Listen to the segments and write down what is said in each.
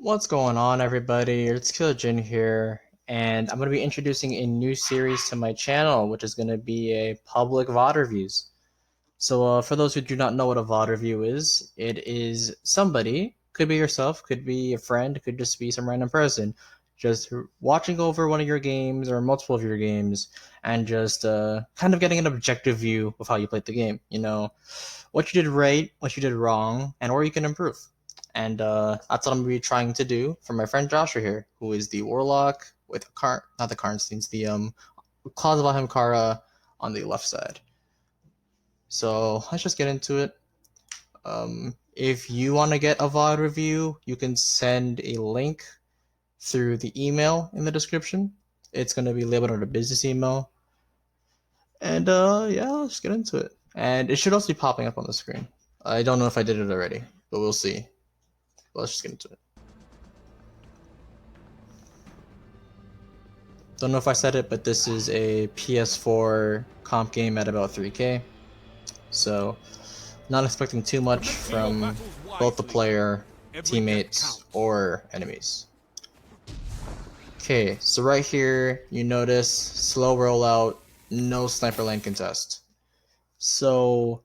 What's going on, everybody? It's Jin here, and I'm going to be introducing a new series to my channel, which is going to be a public VOD reviews. So, for those who do not know what a VOD review is, it is somebody, could be yourself, could be a friend, could just be some random person, just watching over one of your games or multiple of your games, and just kind of getting an objective view of how you played the game. What you did right, what you did wrong, and where you can improve. And that's what I'm gonna be trying to do for my friend Joshua here, who is the warlock with not the Karnsteins, the Claws of Ahimkara on the left side. So let's just get into it. If you want to get a VOD review, you can send a link through the email in the description. It's gonna be labeled under business email. And yeah, let's get into it. And it should also be popping up on the screen. I don't know if I did it already, but we'll see. Let's just get into it. Don't know if I said it, but this is a PS4 comp game at about 3K. So, not expecting too much from both the player, teammates, or enemies. Okay, so right here, you notice slow rollout, no sniper lane contest. So,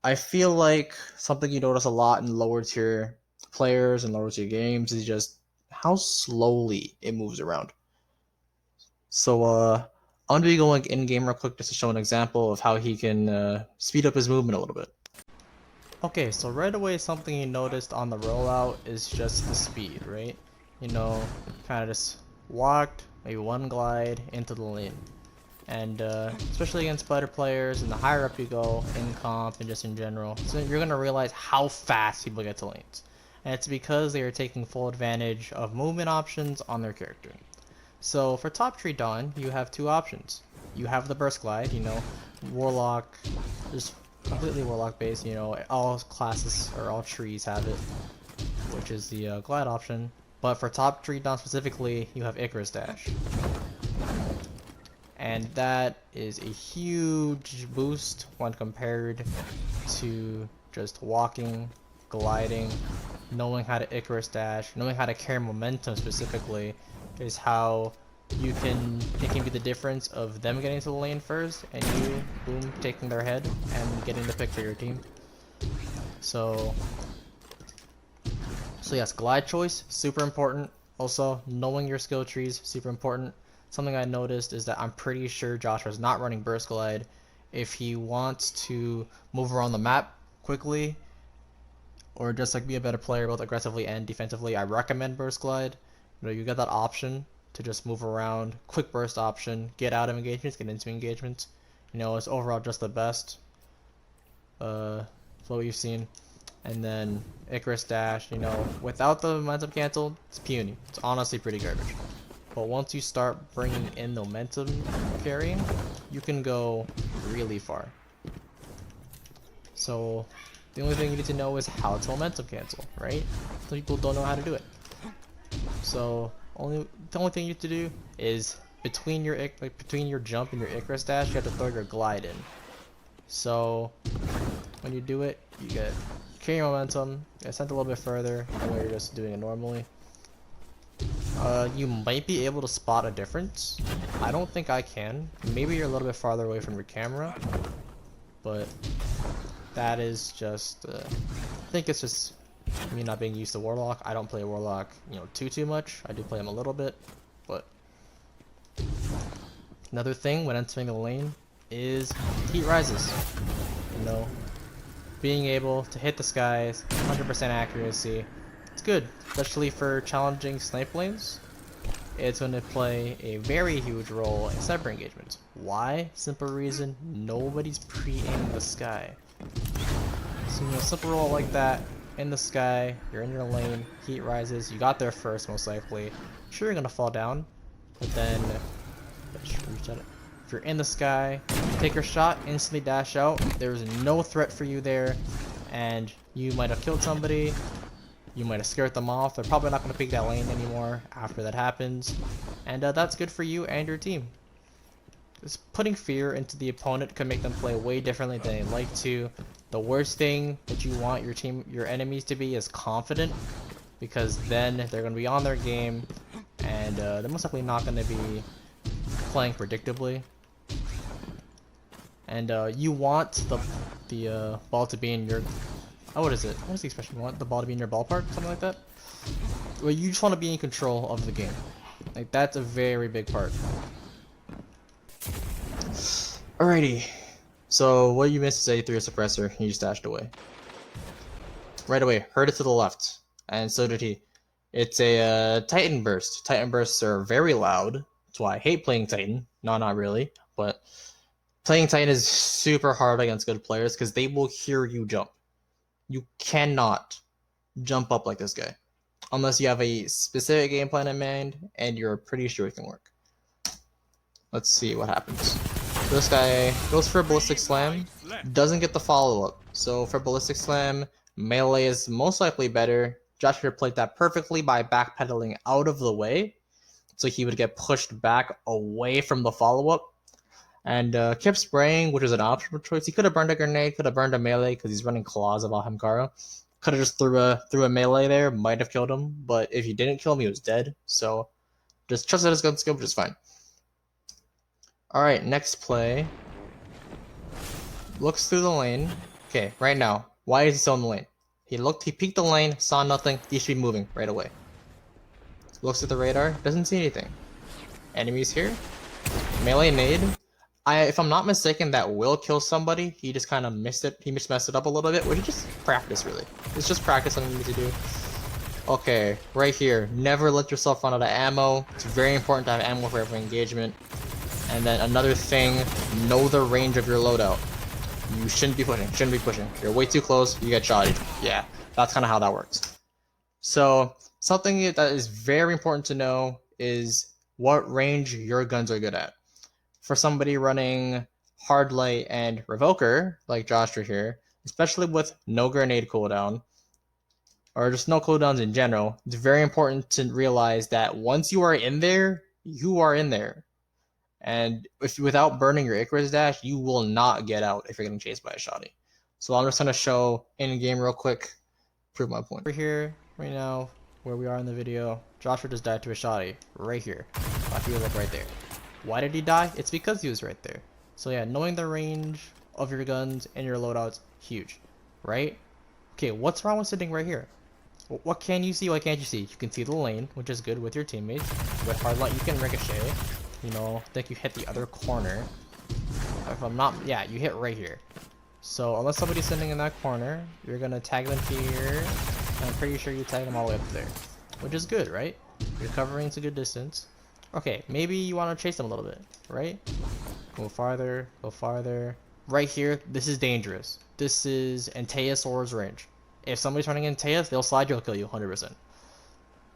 I feel like something you notice a lot in lower tier players and lower tier games is just how slowly it moves around. So I'm gonna be going in game real quick just to show an example of how he can speed up his movement a little bit. Okay, so right away something you noticed on the rollout is just the speed, right? Kind of just walked, maybe one glide into the lane. And especially against better players, and the higher up you go in comp and just in general, so you're gonna realize how fast people get to lanes. And it's because they are taking full advantage of movement options on their character. So for top tree Dawn, you have two options. You have the burst glide, warlock, just completely warlock based, all classes or all trees have it, which is the glide option. But for top tree Dawn specifically, you have Icarus dash. And that is a huge boost when compared to just walking, gliding, knowing how to Icarus dash, knowing how to carry momentum specifically is how it can be the difference of them getting to the lane first and you, boom, taking their head and getting the pick for your team. So yes, glide choice, super important. Also, knowing your skill trees, super important. Something I noticed is that I'm pretty sure Joshua's not running burst glide. If he wants to move around the map quickly, or just like be a better player both aggressively and defensively, I recommend burst glide. You got that option to just move around, quick burst option, get out of engagements, get into engagements. It's overall just the best. That's what we've seen. And then Icarus dash, without the momentum cancel, it's puny. It's honestly pretty garbage. But once you start bringing in the momentum carrying, you can go really far. So the only thing you need to know is how to momentum cancel, right? Some people don't know how to do it. So the only thing you have to do is between your jump and your Icarus dash, you have to throw your glide in. So when you do it, you get carry momentum, get sent a little bit further than where you're just doing it normally. You might be able to spot a difference. I don't think I can. Maybe you're a little bit farther away from your camera, but that is just I think it's just me not being used to warlock. I don't play warlock too much. I do play him a little bit, but another thing when entering the lane is heat rises. Being able to hit the skies, 100% accuracy, it's good, especially for challenging snipe lanes. It's going to play a very huge role in sniper engagements. Why? Simple reason, nobody's pre-aiming the sky. So simple roll like that, in the sky, you're in your lane, heat rises, you got there first most likely. Sure, you're going to fall down, but then if you're in the sky, take your shot, instantly dash out, there's no threat for you there, and you might have killed somebody, you might have scared them off, they're probably not going to pick that lane anymore after that happens, and that's good for you and your team. Just putting fear into the opponent can make them play way differently than they like to. The worst thing that you want your enemies to be is confident. because then they're going to be on their game, and they're most likely not going to be playing predictably. And you want the ball to be in your... Oh, what is it? What is the expression? You want the ball to be in your ballpark? Something like that? Well, you just want to be in control of the game. Like, that's a very big part. Alrighty. So, what you missed is 83 a suppressor. He just dashed away. Right away. Heard it to the left. And so did he. It's a Titan Burst. Titan Bursts are very loud. That's why I hate playing Titan. No, not really. But playing Titan is super hard against good players because they will hear you jump. You cannot jump up like this guy. Unless you have a specific game plan in mind and you're pretty sure it can work. Let's see what happens. This guy goes for a Ballistic Slam, doesn't get the follow-up. So for Ballistic Slam, melee is most likely better. Joshua played that perfectly by backpedaling out of the way, so he would get pushed back away from the follow-up. And kept spraying, which is an optional choice. He could have burned a grenade, could have burned a melee because he's running Claws of Ahamkara. Could have just threw a melee there, might have killed him, but if he didn't kill him, he was dead. So just trusted his gun skill, which is fine. Alright, next play. Looks through the lane. Okay, right now. Why is he still in the lane? He peeked the lane, saw nothing, he should be moving right away. Looks at the radar, doesn't see anything. Enemies here. Melee nade. If I'm not mistaken, that will kill somebody. He just kind of missed it. He just messed it up a little bit, which is just practice, really. It's just practice something you need to do. Okay, right here. Never let yourself run out of ammo. It's very important to have ammo for every engagement. And then another thing, know the range of your loadout. You shouldn't be pushing. You're way too close, you get shotted. Yeah, that's kind of how that works. So, something that is very important to know is what range your guns are good at. For somebody running Hard Light and Revoker, like Joshua here, especially with no grenade cooldown, or just no cooldowns in general, it's very important to realize that once you are in there, you are in there. And if without burning your Icarus dash, you will not get out if you're getting chased by a shotty. So I'm just going to show in-game real quick, prove my point. We're here, right now, where we are in the video. Joshua just died to a shotty, right here. He was like right there. Why did he die? It's because he was right there. So yeah, knowing the range of your guns and your loadouts, huge, right? Okay, what's wrong with sitting right here? What can you see? What can't you see? You can see the lane, which is good with your teammates. With Hard Light, you can ricochet. You know, I think you hit the other corner. If I'm not, yeah, you hit right here. So unless somebody's sitting in that corner, you're gonna tag them here. And I'm pretty sure you tag them all the way up there, which is good, right? You're covering to good distance. Okay, maybe you want to chase them a little bit, right? Go farther, go farther. Right here, this is dangerous. This is Antaeus' range. If somebody's running Antaeus, they'll slide you, they'll kill you 100%.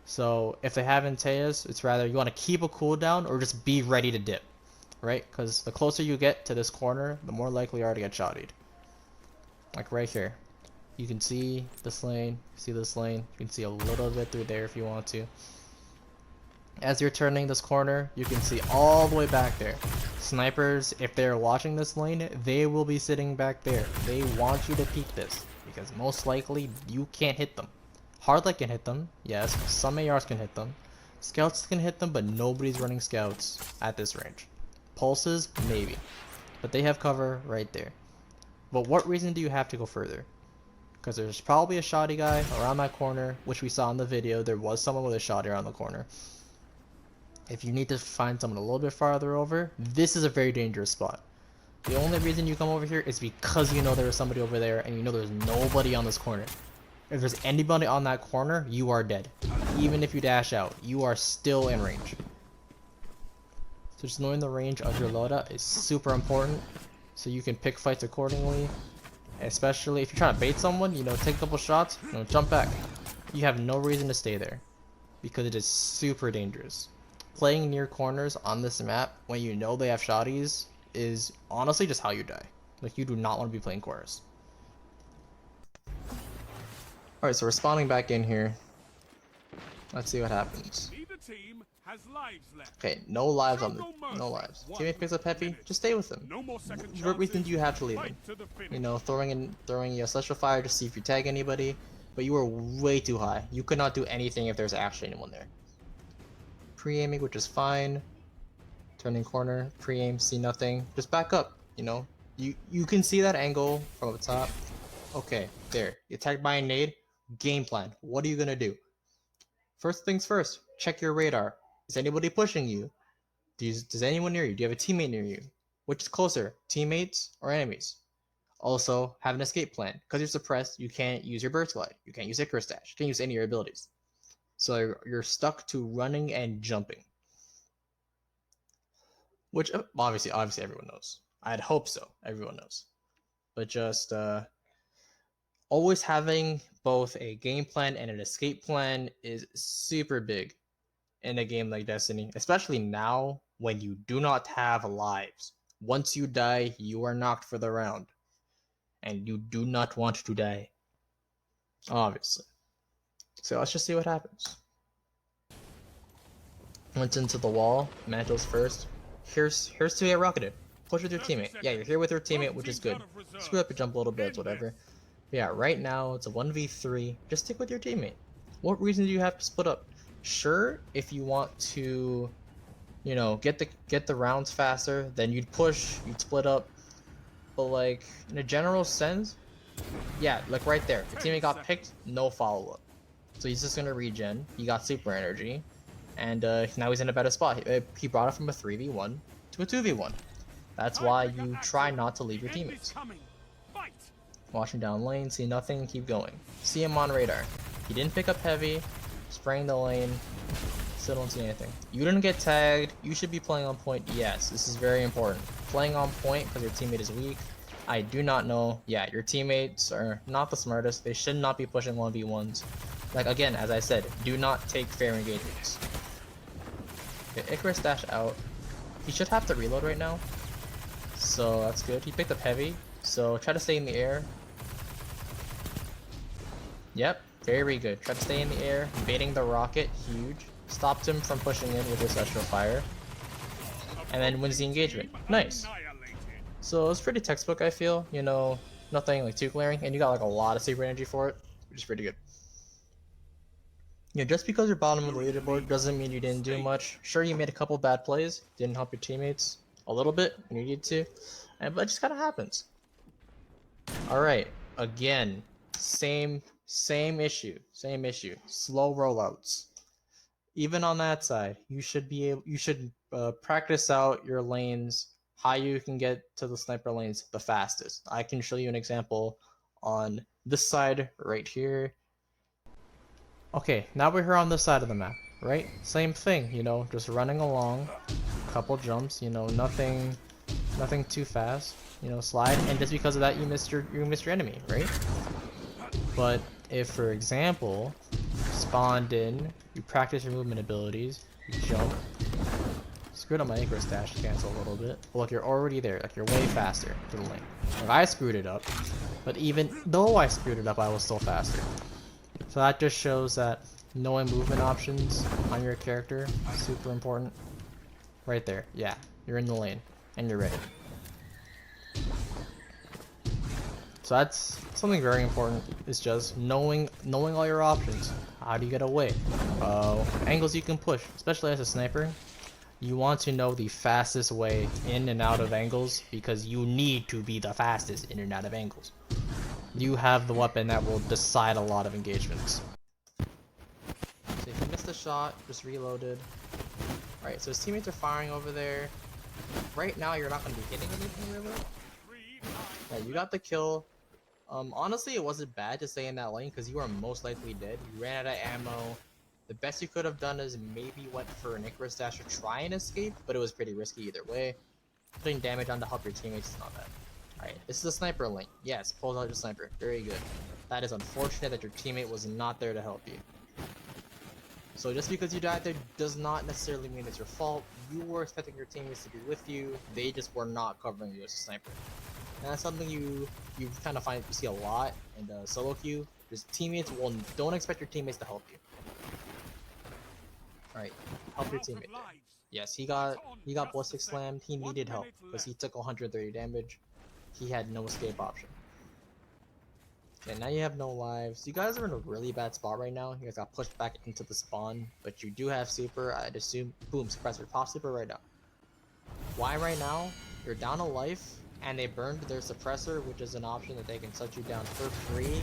So if they have Antaeus, it's rather you want to keep a cooldown or just be ready to dip, right? Because the closer you get to this corner, the more likely you are to get shottied. Like right here. You can see this lane, see this lane. You can see a little bit through there if you want to. As you're turning this corner, you can see all the way back there. Snipers, if they're watching this lane, they will be sitting back there. They want you to peek this, because most likely you can't hit them. Hard Light can hit them, yes. Some ARs can hit them. Scouts can hit them, but nobody's running scouts at this range. Pulses, maybe. But they have cover right there. But what reason do you have to go further? Because there's probably a shoddy guy around that corner, which we saw in the video. There was someone with a shoddy around the corner. If you need to find someone a little bit farther over, this is a very dangerous spot. The only reason you come over here is because you know there is somebody over there and you know there's nobody on this corner. If there's anybody on that corner, you are dead. Even if you dash out, you are still in range. So just knowing the range of your loadout is super important, so you can pick fights accordingly. Especially if you're trying to bait someone, you know, take a couple shots, you know, jump back. You have no reason to stay there, because it is super dangerous. Playing near corners on this map when you know they have shotties is honestly just how you die. Like, you do not want to be playing corners. Alright, so we're spawning back in here. Let's see what happens. Okay, no lives on the... no lives. Teammate picks up Peppy, just stay with him. What reason do you have to leave him? You know, throwing a special fire to see if you tag anybody. but you were way too high. You could not do anything if there's actually anyone there. Pre-aiming, which is fine. Turning corner, pre-aim, see nothing. Just back up, you know? You can see that angle from up top. Okay, there. You attacked by a nade. Game plan. What are you gonna do? First things first, check your radar. Is anybody pushing you? Does anyone near you? Do you have a teammate near you? Which is closer, teammates or enemies? Also, have an escape plan. Because you're suppressed, you can't use your burst glide. You can't use Icarus dash. You can't use any of your abilities. So you're stuck to running and jumping. Which obviously everyone knows. I'd hope so. Everyone knows. But just always having both a game plan and an escape plan is super big in a game like Destiny, especially now when you do not have lives. Once you die, you are knocked for the round, and you do not want to die, obviously. So let's just see what happens. Went into the wall, Mantos first. Here's to get rocketed. Push with your teammate. Yeah, you're here with your teammate, which is good. Screw up your jump a little bit, it's whatever. But yeah, right now it's a 1v3. Just stick with your teammate. What reason do you have to split up? Sure, if you want to, you know, get the rounds faster, then you'd push, you'd split up. But like in a general sense, yeah, like right there, the teammate got picked, no follow-up. So he's just gonna regen. He got super energy, and now he's in a better spot. He brought it from a 3v1 to a 2v1. That's why you try not to leave your teammates. Watching down lane, see nothing, keep going. See him on radar. He didn't pick up heavy, spraying the lane, still don't see anything. You didn't get tagged, you should be playing on point. Yes, this is very important. Playing on point because your teammate is weak. I do not know. Yeah, your teammates are not the smartest. They should not be pushing 1v1s. Like, again, as I said, do not take fair engagements. Okay, Icarus dash out. He should have to reload right now. So that's good. He picked up heavy. So try to stay in the air. Yep, very good. Try to stay in the air. Baiting the rocket, huge. Stopped him from pushing in with his Celestial Fire. And then wins the engagement. Nice. So it's pretty textbook, I feel. You know, nothing like too glaring. And you got like a lot of super energy for it, which is pretty good. Yeah, just because you're bottom of the leaderboard doesn't mean you didn't do much. Sure, you made a couple bad plays, didn't help your teammates a little bit when you needed to, but it just kind of happens. All right, again, same issue. Slow rollouts. Even on that side, you should practice out your lanes, how you can get to the sniper lanes the fastest. I can show you an example on this side right here. Okay, now we're here on this side of the map, right? Same thing, you know, just running along, couple jumps, you know, nothing too fast, you know, slide, and just because of that you missed your enemy, right? But if, for example, you spawned in, you practice your movement abilities, you jump, screwed up my Icarus dash to cancel a little bit. But look, you're already there, like you're way faster to the lane. Like, I screwed it up, but even though I screwed it up, I was still faster. So that just shows that knowing movement options on your character is super important. Right there, yeah, you're in the lane and you're ready. So that's something very important, is just knowing all your options. How do you get away? Angles you can push, especially as a sniper. You want to know the fastest way in and out of angles because you need to be the fastest in and out of angles. You have the weapon that will decide a lot of engagements. So if you missed a shot, just reloaded. Alright, so his teammates are firing over there. Right now you're not going to be hitting anything really. Yeah, you got the kill. Honestly, it wasn't bad to stay in that lane because you are most likely dead. You ran out of ammo. The best you could have done is maybe went for an Icarus dash to try and escape, but it was pretty risky either way. Putting damage on to help your teammates is not bad. Alright, this is a sniper lane. Yes, pulls out your sniper. Very good. That is unfortunate that your teammate was not there to help you. So just because you died there does not necessarily mean it's your fault. You were expecting your teammates to be with you. They just were not covering you as a sniper. And that's something you kind of find you see a lot in the solo queue. Just teammates don't expect your teammates to help you. Alright, help your teammate there. Yes, he got ballistic slammed. He needed help because he took 130 damage. He had no escape option. Okay, now you have no lives. You guys are in a really bad spot right now. You guys got pushed back into the spawn, but you do have super. I'd assume, boom, suppressor, pop super right now. Why right now? You're down a life, and they burned their suppressor, which is an option that they can set you down for free.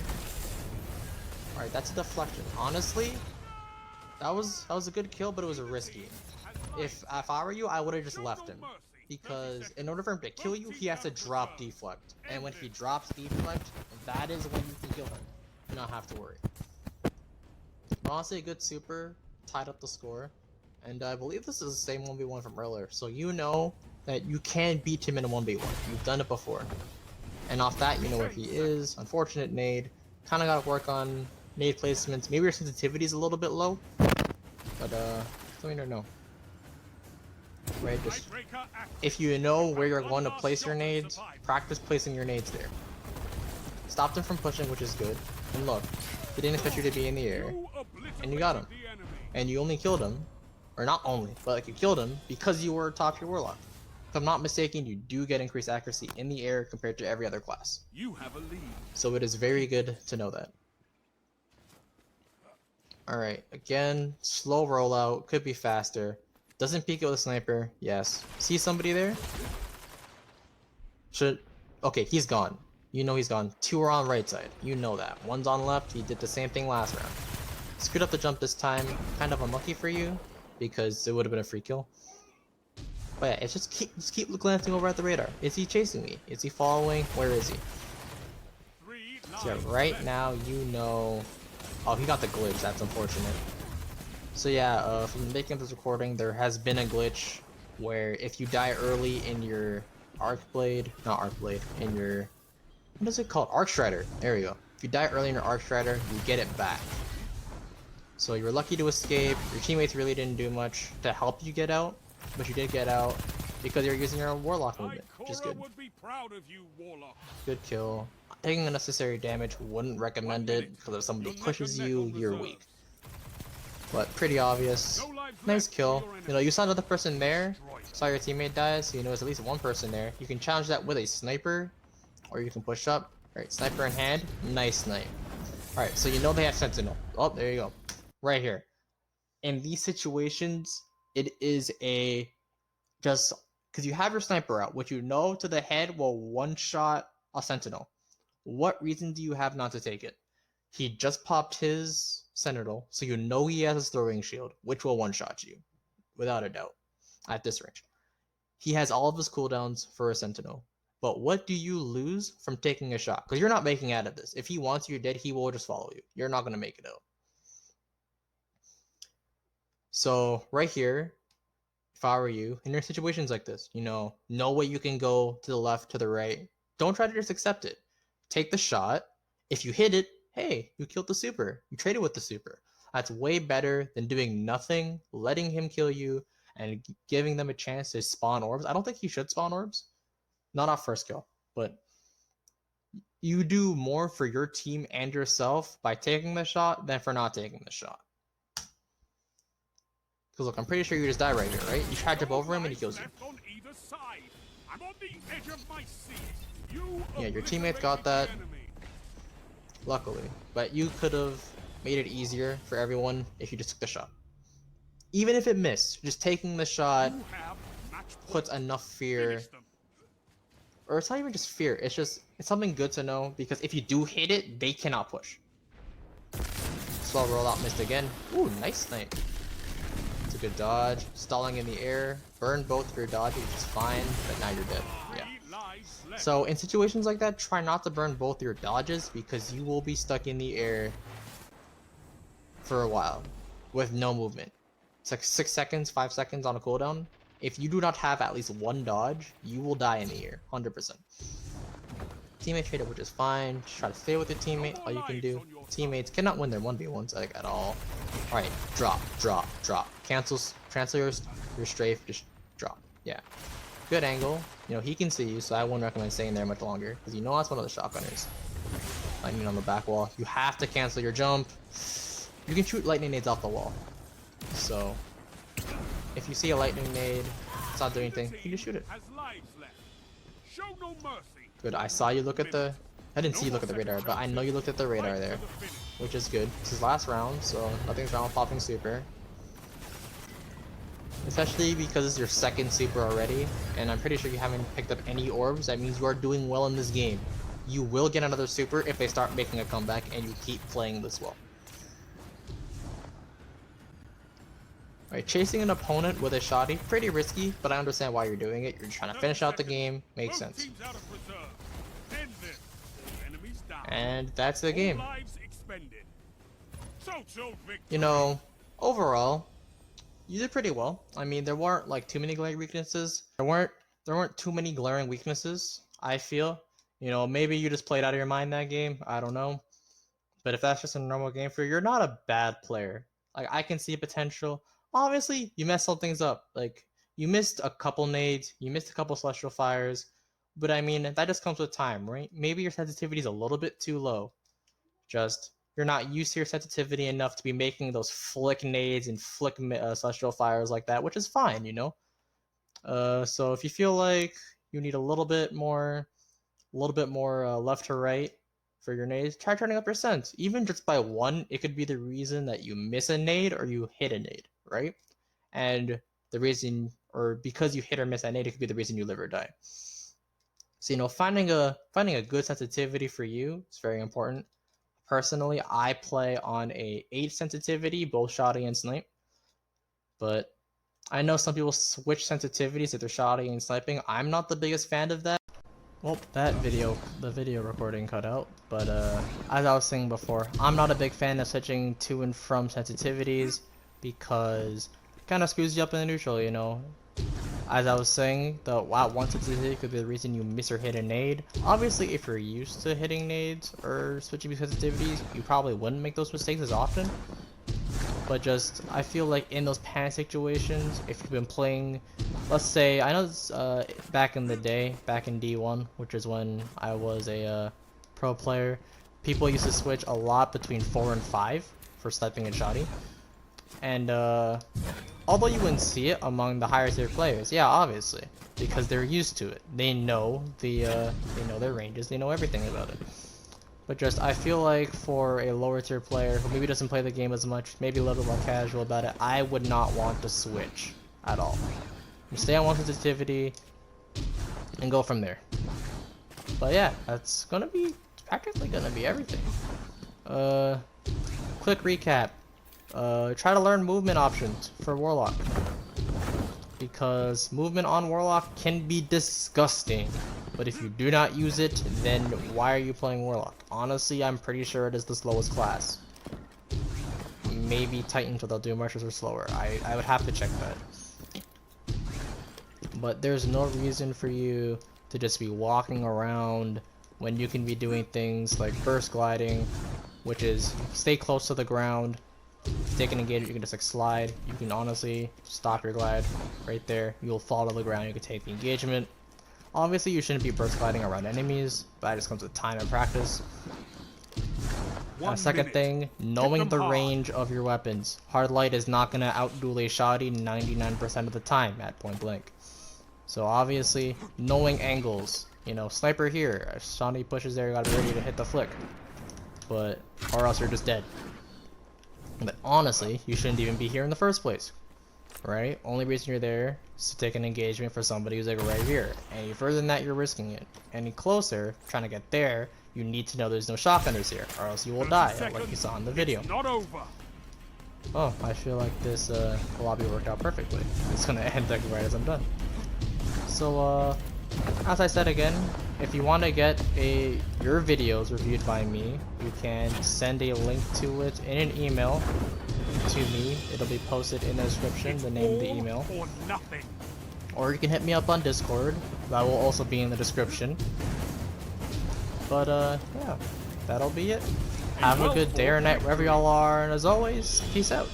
Alright, that's a deflection. Honestly, that was a good kill, but it was a risky. If I were you, I would have just left him. Because in order for him to kill you, he has to drop deflect. And when he drops deflect, that is when you can kill him. You don't have to worry. But honestly, a good super tied up the score. And I believe this is the same 1v1 from earlier. So you know that you can beat him in a 1v1. You've done it before. And off that, you know where he is. Unfortunate nade. Kind of got to work on nade placements. Maybe your sensitivity is a little bit low. But, something to know. Right, just if you know where you're going to place your nades, practice placing your nades there. Stop them from pushing, which is good. And look, he didn't expect you to be in the air, and you got him. And you only killed him, or not only, but like you killed him because you were top tier warlock. If I'm not mistaken, you do get increased accuracy in the air compared to every other class. You have a lead. So it is very good to know that. Alright, again, slow rollout, could be faster. Doesn't peek it with a sniper, yes. See somebody there? Okay, he's gone. You know he's gone. 2 are on right side, you know that. 1's on left, he did the same thing last round. Screwed up the jump this time, kind of unlucky for you, because it would have been a free kill. But yeah, it's just keep glancing over at the radar. Is he chasing me? Is he following? Where is he? So yeah, right now you know... Oh, he got the glitch, that's unfortunate. So yeah, from making this recording, there has been a glitch where if you die early in your in your... What is it called? Arc Strider. There you go. If you die early in your Arc Strider, you get it back. So you were lucky to escape. Your teammates really didn't do much to help you get out, but you did get out because you're using your Warlock movement, which is good. Good kill. Taking unnecessary damage, wouldn't recommend it, because if somebody pushes you, you're weak. But pretty obvious. Nice kill. You know, you saw another person there, saw your teammate die, so you know there's at least one person there. You can challenge that with a sniper, or you can push up. Alright, sniper in hand. Nice snipe. Alright, so you know they have sentinel. Oh, there you go. Right here. In these situations, it is a... just... because you have your sniper out, which you know to the head will one-shot a sentinel. What reason do you have not to take it? He just popped his sentinel, so you know he has his throwing shield, which will one-shot you, without a doubt, at this range. He has all of his cooldowns for a sentinel. But what do you lose from taking a shot? Because you're not making out of this. If he wants you dead, he will just follow you. You're not going to make it out. So, right here, if I were you, in your situations like this, you know what you can go to the left, to the right. Don't try to just accept it. Take the shot. If you hit it, hey, you killed the super. You traded with the super. That's way better than doing nothing, letting him kill you, and giving them a chance to spawn orbs. I don't think he should spawn orbs. Not off first kill, but you do more for your team and yourself by taking the shot than for not taking the shot. Because look, I'm pretty sure you just die right here, right? You try to jump over him and he kills you. Yeah, your teammates got that, luckily. But you could have made it easier for everyone if you just took the shot. Even if it missed, just taking the shot puts enough fear. Or it's not even just fear, it's something good to know, because if you do hit it, they cannot push. Slow rollout, missed again. Ooh, nice snipe. It's a good dodge. Stalling in the air. Burn both of your dodges, which is fine, but now you're dead. Yeah. So in situations like that, try not to burn both your dodges, because you will be stuck in the air for a while with no movement. It's like 6 seconds, 5 seconds on a cooldown. If you do not have at least one dodge, you will die in the air, 100%. Teammate traded, which is fine. Just try to stay with your teammate, all you can do. Teammates cannot win their 1v1s like at all. Alright, drop. Cancel your strafe, just drop. Yeah. Good angle. You know, he can see you, so I wouldn't recommend staying there much longer, because you know that's one of the shotgunners. Lightning on the back wall. You have to cancel your jump. You can shoot lightning nades off the wall. So, if you see a lightning nade, it's not doing anything, you just shoot it. Good, I saw you look at the I didn't see you look at the radar, but I know you looked at the radar there, which is good. This is last round, so nothing's wrong with popping super. Especially because it's your second super already, and I'm pretty sure you haven't picked up any orbs. That means you are doing well in this game. You will get another super if they start making a comeback and you keep playing this well. Alright, chasing an opponent with a shoddy, pretty risky, but I understand why you're doing it. You're trying to finish out the game, makes sense. And that's the game. You know, overall, you did pretty well. I mean, there weren't like too many glaring weaknesses. There weren't too many glaring weaknesses, I feel. You know, maybe you just played out of your mind that game. I don't know. But if that's just a normal game for you, you're not a bad player. Like, I can see potential. Obviously, you messed some things up. Like, you missed a couple nades, you missed a couple celestial fires. But I mean, that just comes with time, right? Maybe your sensitivity is a little bit too low. Just, you're not used to your sensitivity enough to be making those flick nades and flick celestial fires like that, which is fine, you know? So if you feel like you need a little bit more left to right for your nades, try turning up your sense. Even just by one, it could be the reason that you miss a nade or you hit a nade, right? And the reason, or because you hit or miss that nade, it could be the reason you live or die. So, you know, finding a good sensitivity for you is very important. Personally, I play on a 8 sensitivity, both shoddy and snipe. But I know some people switch sensitivities if they're shoddy and sniping. I'm not the biggest fan of that. Well, the video recording cut out. But as I was saying before, I'm not a big fan of switching to and from sensitivities because it kind of screws you up in the neutral, you know. As I was saying, the one sensitivity could be the reason you miss or hit a nade. Obviously, if you're used to hitting nades or switching sensitivities, you probably wouldn't make those mistakes as often. But just, I feel like in those panic situations, if you've been playing, let's say, I know this, back in the day, back in D1, which is when I was a pro player, people used to switch a lot between 4 and 5 for sniping and shoddy. And although you wouldn't see it among the higher tier players, yeah, obviously, because they're used to it. They know they know their ranges, they know everything about it. But just, I feel like for a lower tier player who maybe doesn't play the game as much, maybe a little bit more casual about it, I would not want to switch at all. You stay on one sensitivity and go from there. But yeah, that's practically gonna be everything. Quick recap. Try to learn movement options for Warlock, because movement on Warlock can be disgusting, but if you do not use it, then why are you playing Warlock? Honestly, I'm pretty sure it is the slowest class. Maybe Titans without Doom Rushers are slower. I would have to check that. But there's no reason for you to just be walking around when you can be doing things like burst gliding, which is stay close to the ground. If you take an engagement, you can just like slide. You can honestly stop your glide right there. You'll fall to the ground. You can take the engagement. Obviously, you shouldn't be burst gliding around enemies, but that just comes with time and practice. Second thing, knowing the range of your weapons. Hard light is not gonna outduel a shoddy 99% of the time at point blank. So obviously, knowing angles. You know, sniper here. If shoddy pushes there, you gotta be ready to hit the flick. Or else you're just dead. But honestly, you shouldn't even be here in the first place, right? Only reason you're there is to take an engagement for somebody who's like right here. Any further than that, you're risking it. Any closer, trying to get there, you need to know there's no shotgunners here, or else you will die, like you saw in the video. Not over. Oh, I feel like this lobby worked out perfectly. It's gonna end like right as I'm done. So, as I said again, if you want to get your videos reviewed by me, you can send a link to it in an email to me. It'll be posted in the description, the name of the email. Or you can hit me up on Discord. That will also be in the description. But yeah, that'll be it. Have a good day or night wherever y'all are, and as always, peace out.